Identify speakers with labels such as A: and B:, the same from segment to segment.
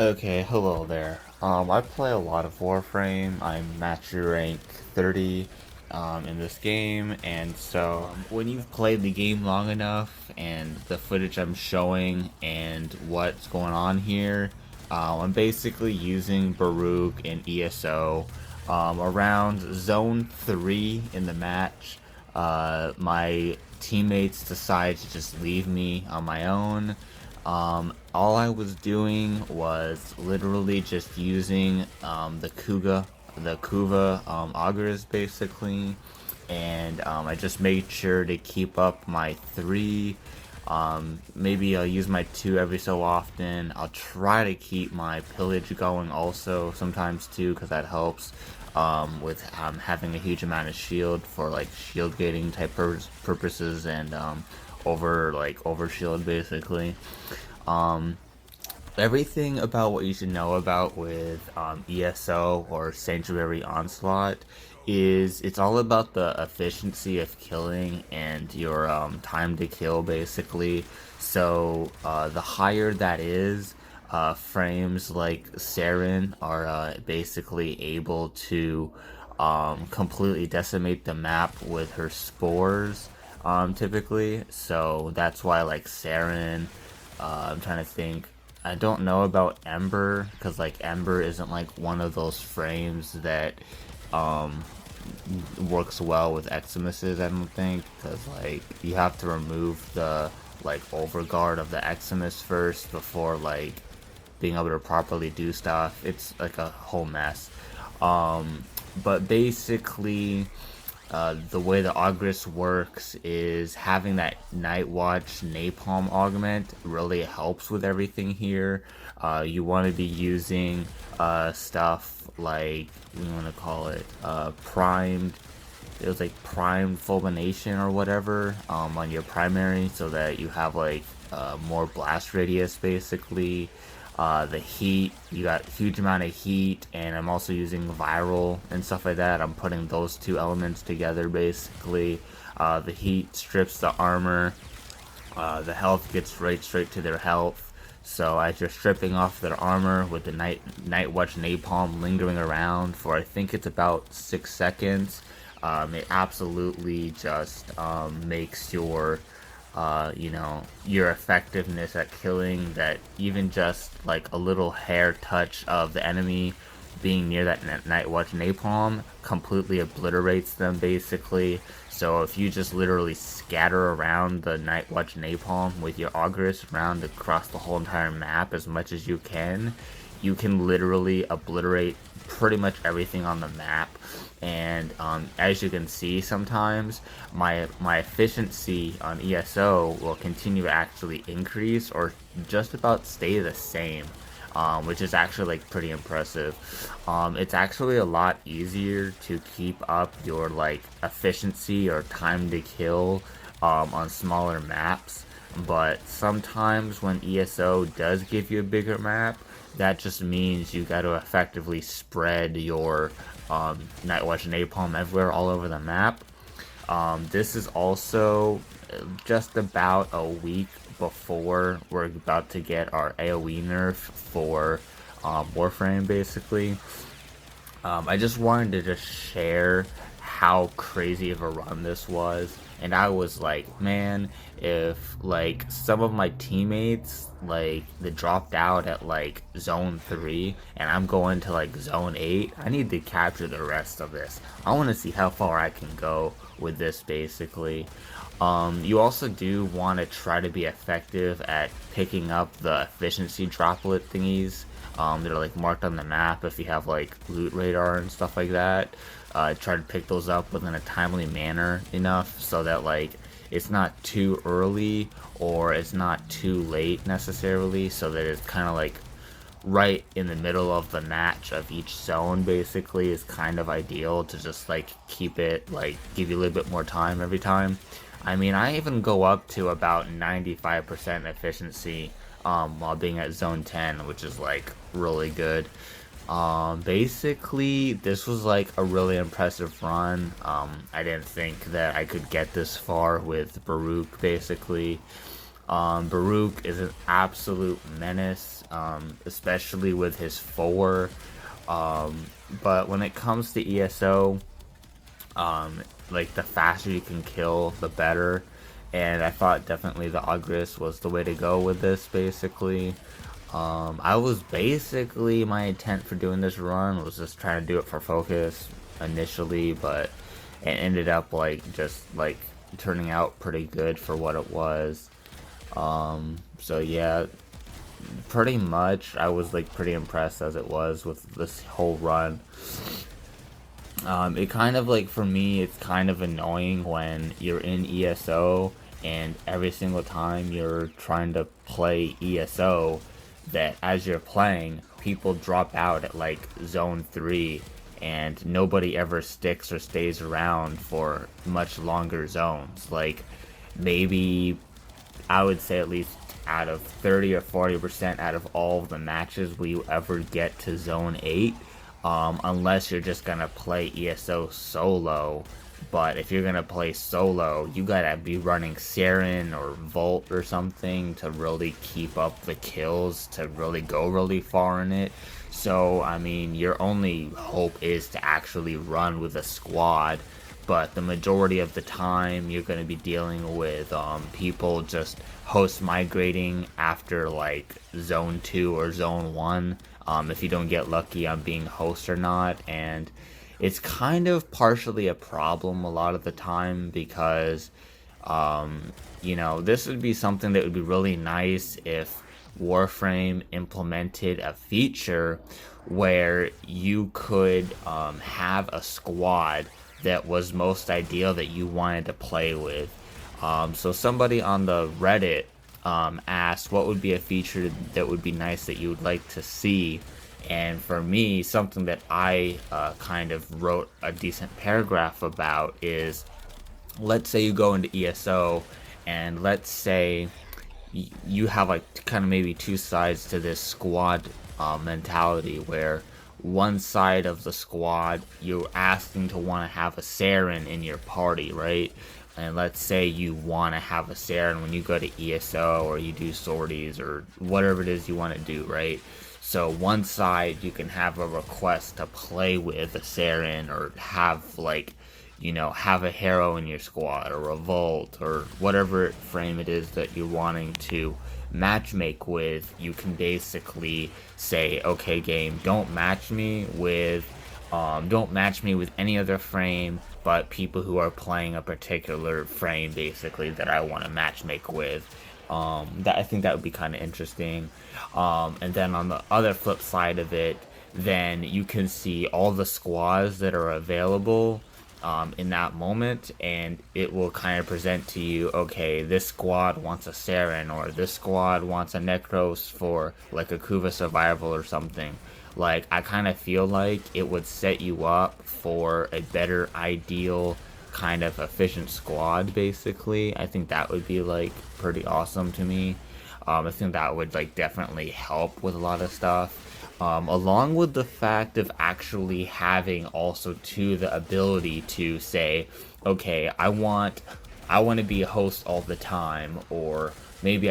A: Okay, hello there. I play a lot of Warframe. I'm mastery rank 30 in this game, and so when you've played the game long enough and the footage I'm showing and what's going on here, I'm basically using Baruuk in ESO around zone 3 in the match. My teammates decide to just leave me on my own. All I was doing was literally just using the Kuva Ogris basically, and I just made sure to keep up my three. Maybe I'll use my two every so often. I'll try to keep my pillage going also sometimes too, because that helps with having a huge amount of shield for like shield gating type purposes and over shield basically. Um, Everything about what you should know about with ESO or Sanctuary Onslaught is it's all about the efficiency of killing and your time to kill basically. So the higher that is, frames like Saren are basically able to completely decimate the map with her spores typically. So that's why like Saren, I'm trying to think. I don't know about Ember because like Ember isn't like one of those frames that um works well with Eximuses. I don't think because like you have to remove the like overguard of the Eximus first before like being able to properly do stuff. It's like a whole mess. But basically, the way the Ogris works is having that Night Watch Napalm augment really helps with everything here. You want to be using stuff like, we want to call it primed. It was like primed fulmination or whatever on your primary so that you have like more blast radius basically. The heat, you got a huge amount of heat, and I'm also using viral and stuff like that. I'm putting those two elements together basically. The heat strips the armor, the health gets right straight to their health. So as you're stripping off their armor with the Night Watch Napalm lingering around for I think it's about 6 seconds, it absolutely just makes your effectiveness at killing that even just like a little hair touch of the enemy being near that Night Watch Napalm completely obliterates them basically. So if you just literally scatter around the Night Watch Napalm with your Ogris around across the whole entire map as much as you can literally obliterate pretty much everything on the map. And as you can see, sometimes my efficiency on ESO will continue to actually increase or just about stay the same, which is actually like pretty impressive. It's actually a lot easier to keep up your like efficiency or time to kill on smaller maps. But sometimes when ESO does give you a bigger map, that just means you got to effectively spread your Nightwatch Napalm everywhere, all over the map. This is also just about a week before we're about to get our AoE nerf for Warframe, basically. I just wanted to just share how crazy of a run this was. And I was like, man, if like some of my teammates like they dropped out at like zone 3 and I'm going to like zone 8, I need to capture the rest of this. I want to see how far I can go with this basically. You also do want to try to be effective at picking up the efficiency droplet thingies that are like marked on the map if you have like loot radar and stuff like that. Try to pick those up within a timely manner enough so that like it's not too early or it's not too late necessarily, so that it's kind of like right in the middle of the match of each zone basically is kind of ideal to just like keep it like give you a little bit more time every time. I mean, I even go up to about 95% efficiency while being at zone 10, which is like really good. Basically, this was like a really impressive run. I didn't think that I could get this far with Baruuk, basically. Baruuk is an absolute menace, especially with his 4. But when it comes to ESO, like the faster you can kill, the better. And I thought definitely the Ogris was the way to go with this, basically. I was basically, my intent for doing this run was just trying to do it for focus initially, but it ended up like just like turning out pretty good for what it was. So yeah, pretty much I was like pretty impressed as it was with this whole run. It kind of like, for me, it's kind of annoying when you're in ESO and every single time you're trying to play ESO, that as you're playing, people drop out at like zone 3 and nobody ever sticks or stays around for much longer zones. Like, maybe I would say at least out of 30 or 40% out of all of the matches will you ever get to zone 8, unless you're just gonna play ESO solo. But if you're gonna play solo, you gotta be running Siren or Volt or something to really keep up the kills, to really go really far in it. So, I mean, your only hope is to actually run with a squad, but the majority of the time you're going to be dealing with people just host migrating after like zone 2 or zone 1, if you don't get lucky on being host or not. And it's kind of partially a problem a lot of the time because this would be something that would be really nice if Warframe implemented a feature where you could have a squad that was most ideal that you wanted to play with. So somebody on the Reddit asked what would be a feature that would be nice that you would like to see. And for me, something that I kind of wrote a decent paragraph about is, let's say you go into ESO and let's say you have like kind of maybe two sides to this squad mentality, where one side of the squad you're asking to want to have a Saren in your party, right? And let's say you want to have a Saren when you go to ESO or you do sorties or whatever it is you want to do, right? So one side you can have a request to play with a Saren, or have like, have a hero in your squad, or a Volt, or whatever frame it is that you're wanting to matchmake with. You can basically say, okay, game, don't match me with any other frame but people who are playing a particular frame, basically, that I want to matchmake with. That, I think that would be kind of interesting. And then on the other flip side of it, then you can see all the squads that are available in that moment, and it will kind of present to you, okay, this squad wants a Saren, or this squad wants a Necros for like a Kuva survival or something. Like, I kind of feel like it would set you up for a better ideal kind of efficient squad, basically. I think that would be like pretty awesome to me. I think that would like definitely help with a lot of stuff. Along with the fact of actually having also too the ability to say, okay, I want to be a host all the time, or maybe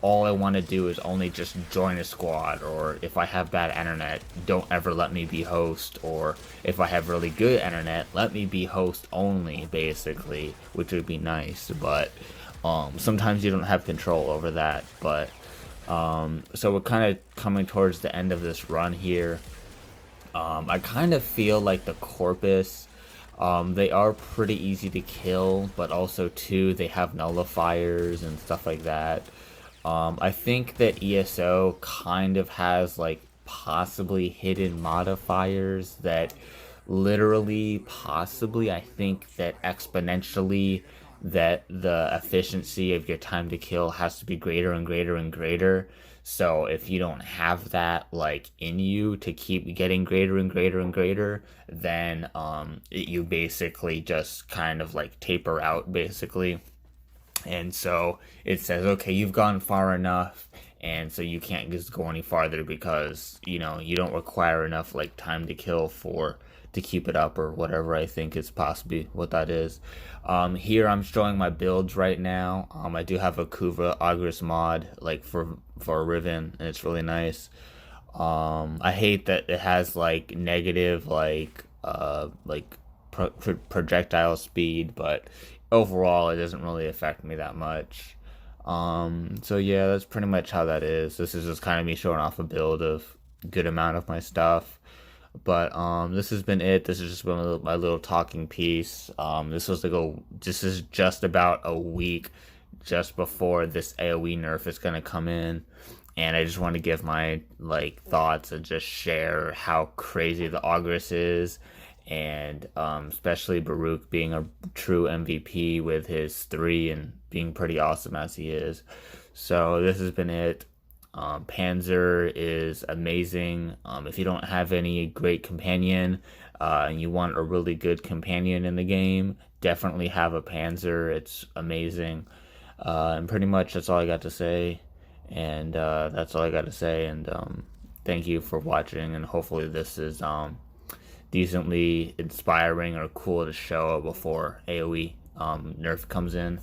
A: all I want to do is only just join a squad, or if I have bad internet, don't ever let me be host, or if I have really good internet, let me be host only, basically, which would be nice. But sometimes you don't have control over that. But so we're kind of coming towards the end of this run here. I kind of feel like the Corpus, they are pretty easy to kill, but also too, they have nullifiers and stuff like that. I think that ESO kind of has like possibly hidden modifiers that literally, possibly, I think that exponentially, that the efficiency of your time to kill has to be greater and greater and greater. So if you don't have that like in you to keep getting greater and greater and greater, then you basically just kind of like taper out, basically. And so it says, okay, you've gone far enough, and so you can't just go any farther because you know you don't require enough like time to kill for to keep it up or whatever. I think is possibly what that is. Here I'm showing my builds right now. I do have a Kuva Ogris mod like for Riven, and it's really nice. I hate that it has like negative projectile speed, but overall it doesn't really affect me that much. So yeah, that's pretty much how that is. This is just kind of me showing off a build of good amount of my stuff. But this has been it. This has just been my little talking piece. This is just about a week just before this AoE nerf is gonna come in, and I just want to give my like thoughts and just share how crazy the Ogris is, and especially Baruuk being a true MVP with his 3 and being pretty awesome as he is. So this has been it. Panzer is amazing. If you don't have any great companion and you want a really good companion in the game, definitely have a Panzer. It's amazing. And pretty much that's all I got to say. And that's all I got to say. And thank you for watching. And hopefully this is decently inspiring or cool to show before AoE nerf comes in.